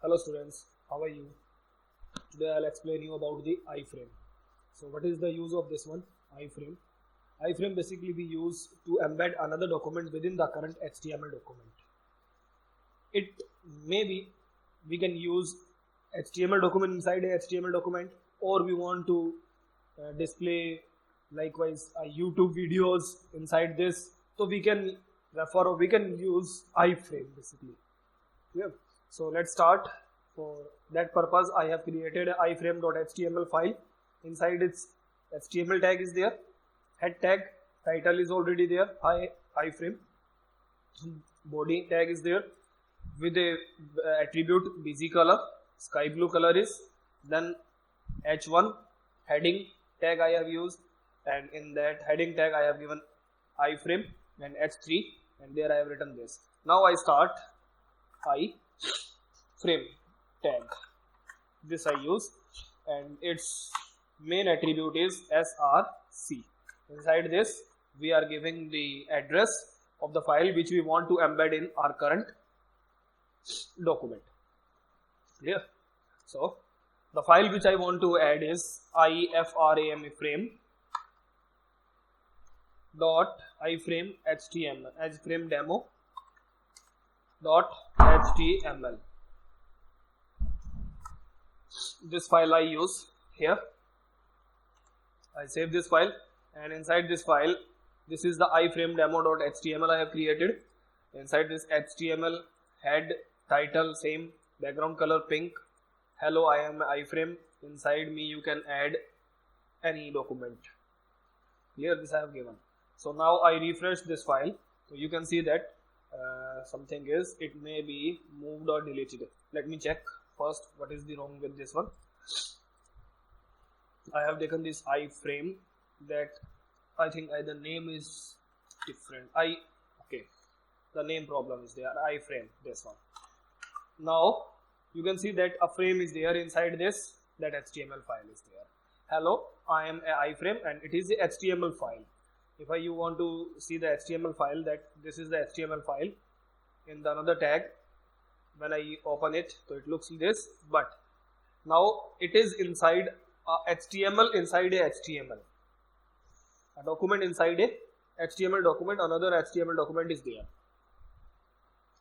Hello students, how are you? Today I'll explain you about the iframe. So what is the use of this one? Iframe. Iframe basically we use to embed another document within the current HTML document. It may be we can use HTML document inside a HTML document, or we want to display likewise YouTube videos inside this. So we can refer or we can use iframe basically. Yeah. So let's start. For that purpose, I have created a iframe.html file. Inside its HTML tag is there, head tag, title is already there, iframe, body tag is there with a attribute busy color, sky blue color is, then h1 heading tag I have used, and in that heading tag I have given iframe and h3, and there I have written this. Now I start iframe tag, this I use, and its main attribute is src. Inside this we are giving the address of the file which we want to embed in our current document. Clear? So the file which I want to add is iframe dot iframe html iframe demo dot html. This file I use here. I save this file, and inside this file, this is the iframe demo.html I have created. Inside this HTML, head, title same, background color pink, hello I am iframe. Inside me you can add any document. Here this I have given. So now I refresh this file, so you can see that something is, it may be moved or deleted. Let me check first what is the wrong with this one. I have taken this iframe, that I think the name is different. Okay, the name problem is there, iframe, this one. Now you can see that a frame is there inside this, that HTML file is there. Hello, I am a iframe, and it is the HTML file. If you want to see the HTML file, that this is the HTML file in the another tag. When I open it, so it looks like this, but now it is inside HTML inside a HTML. A document inside a HTML document, another HTML document is there.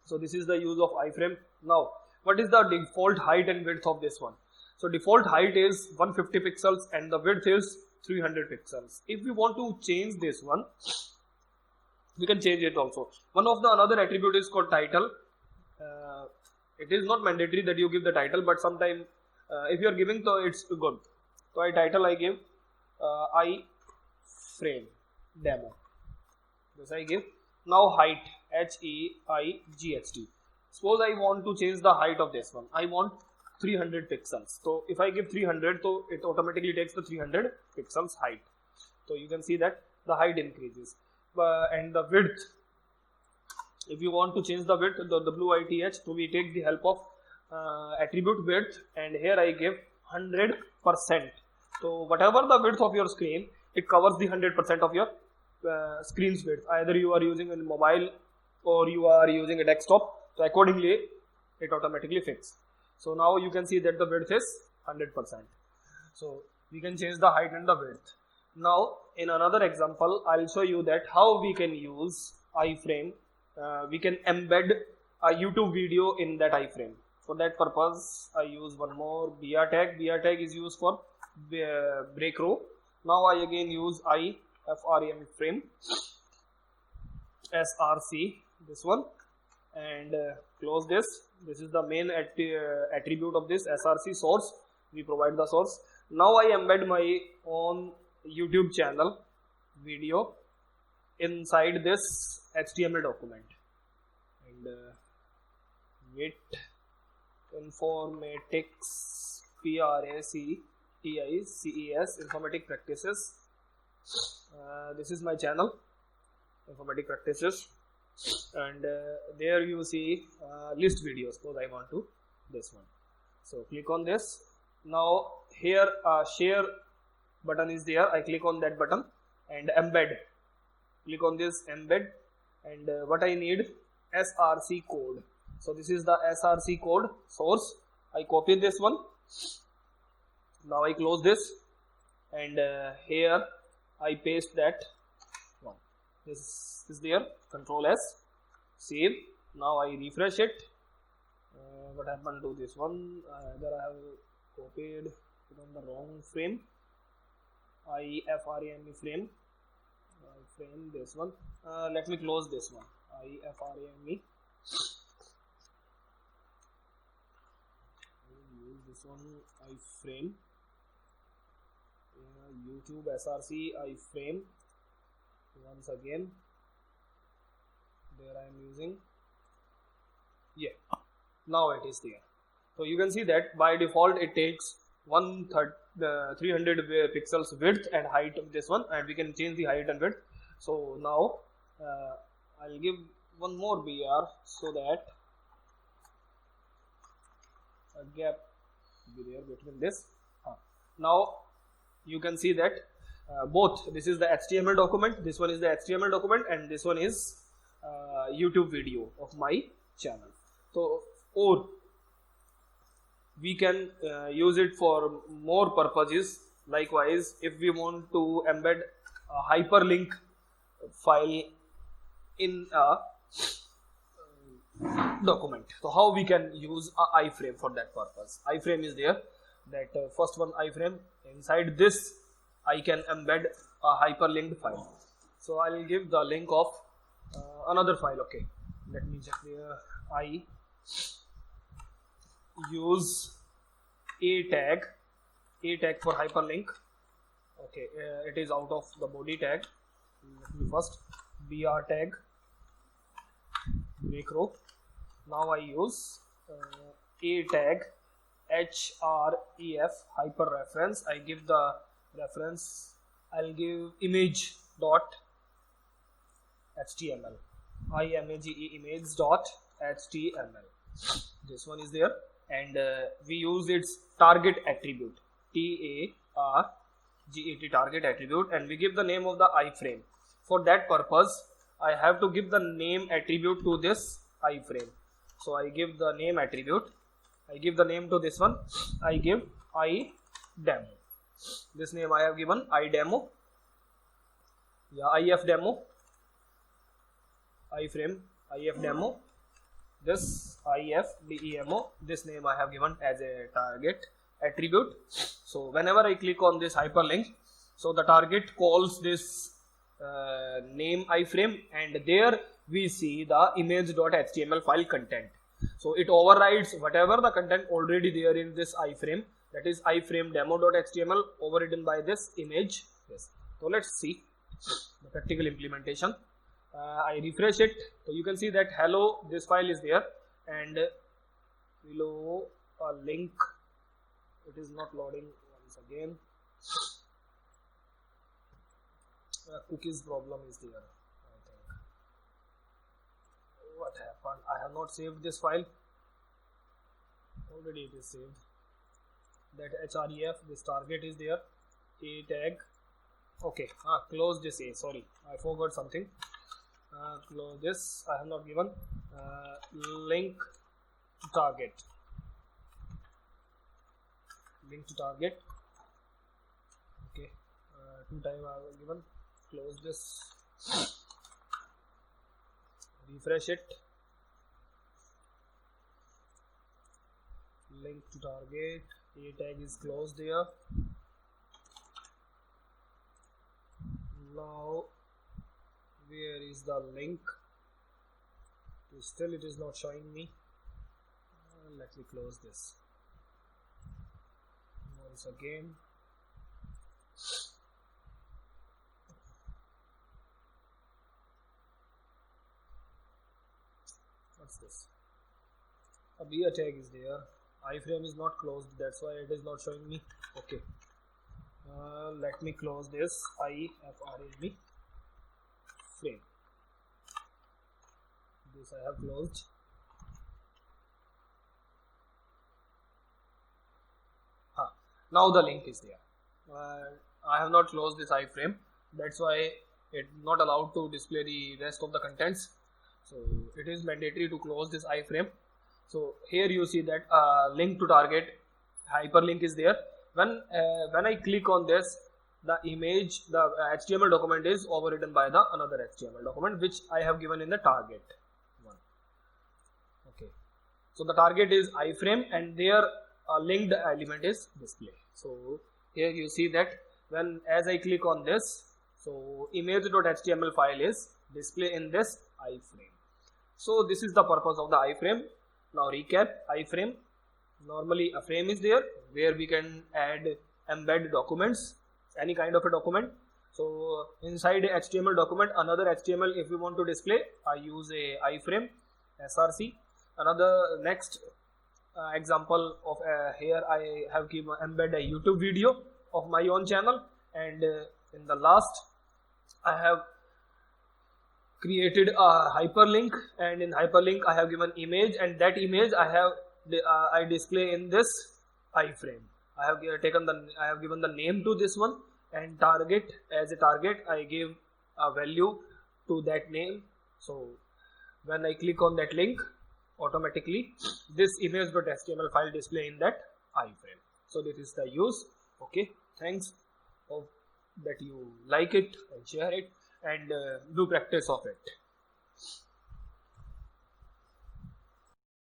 So this is the use of iframe. Now what is the default height and width of this one? So default height is 150 pixels and the width is 300 pixels. If we want to change this one, we can change it also. One of the another attribute is called title. It is not mandatory that you give the title, but sometimes if you are giving, so it's good. So I give iframe demo. This I give. Now height, height. Suppose I want to change the height of this one. I want 300 pixels. So if I give 300, so it automatically takes the 300 pixels height. So you can see that the height increases, and the width. If you want to change the width, the width, so we take the help of attribute width, and here I give 100%. So whatever the width of your screen, it covers the 100% of your screen's width. Either you are using a mobile or you are using a desktop, so accordingly it automatically fixes. So now you can see that the width is 100%. So we can change the height and the width. Now in another example, I'll show you that how we can use iframe. We can embed a YouTube video in that iframe. For that purpose, I use one more br tag. Br tag is used for break row. Now I again use iframe frame src, this one, and close this. This is the main attribute of this src source. We provide the source. Now I embed my own YouTube channel video inside this HTML document, and with informatics practices informatic practices. This is my channel, informatic practices, and there you see list videos. Suppose I want to this one, so click on this. Now here share button is there. I click on that button and embed. Click on this embed, and what I need, src code. So this is the src code source. I copy this one. Now I close this, and here I paste that one. This is there. Control S, save. Now I refresh it. What happened to this one? Either I have copied it on the wrong frame. iframe frame. Frame this one. Let me close this one. iframe. Use this one. iframe. YouTube src iframe. Once again, there I am using. Yeah. Now it is there. So you can see that by default it takes 300 pixels width and height of this one, and we can change the height and width. So now I'll give one more BR so that a gap will be there between this. Now you can see that both, this is the HTML document, this one is the HTML document, and this one is YouTube video of my channel. So, or we can use it for more purposes. Likewise, if we want to embed a hyperlink file in a document, so how we can use a iframe for that purpose? Iframe is there. That first one iframe, inside this I can embed a hyperlinked file. So I will give the link of another file. Okay, let me check there. I use a tag for hyperlink. Okay, it is out of the body tag. Let me first br tag macro. Now I use a tag href hyper reference. I give the reference, I'll give image dot html, image dot html. This one is there, and we use its target attribute, target attribute, and we give the name of the iframe. For that purpose I have to give the name attribute to this iframe. So I give the name attribute, I give the name to this one, I give idemo. This name I have given idemo, ifdemo, iframe, ifdemo, this ifdemo, this name I have given as a target attribute. So whenever I click on this hyperlink, so the target calls this name iframe, and there we see the image.html file content. So it overrides whatever the content already there in this iframe, that is iframe demo.html, overridden by this image. Yes. So let's see the practical implementation. I refresh it, so you can see that hello, this file is there, and below a link, it is not loading once again. Cookies problem is there, I think. What happened? I have not saved this file. Already it is saved. That href, this target is there, a tag. Okay, close this a, sorry, I forgot something. Close this, I have not given link to target, okay, 2 times I have given. Close this, refresh it, link to target, a tag is closed there. Now where is the link? Still it is not showing me. Let me close this once again. What's this? A BR tag is there. Iframe is not closed, that's why it is not showing me. Okay, let me close this iframe frame. This I have closed. Now the link is there. I have not closed this iframe, that's why it not allowed to display the rest of the contents. So it is mandatory to close this iframe. So here you see that link to target hyperlink is there. When I click on this, the image, the HTML document is overwritten by the another HTML document which I have given in the target one. Okay, so the target is iframe and their linked element is display. So here you see that when as I click on this, so image.html file is display in this iframe. So this is the purpose of the iframe. Now recap. Iframe, normally a frame is there where we can add, embed documents, any kind of a document. So inside a HTML document, another HTML if we want to display, I use a iframe src. Another next example of here I have given embed a YouTube video of my own channel, and in the last I have created a hyperlink, and in hyperlink I have given image, and that image I have I display in this iframe. I have given the name to this one, and target, as a target I give a value to that name. So when I click on that link, automatically this image.html file display in that iframe. So this is the use. Okay, thanks. Hope that you like it and share it and do practice of it.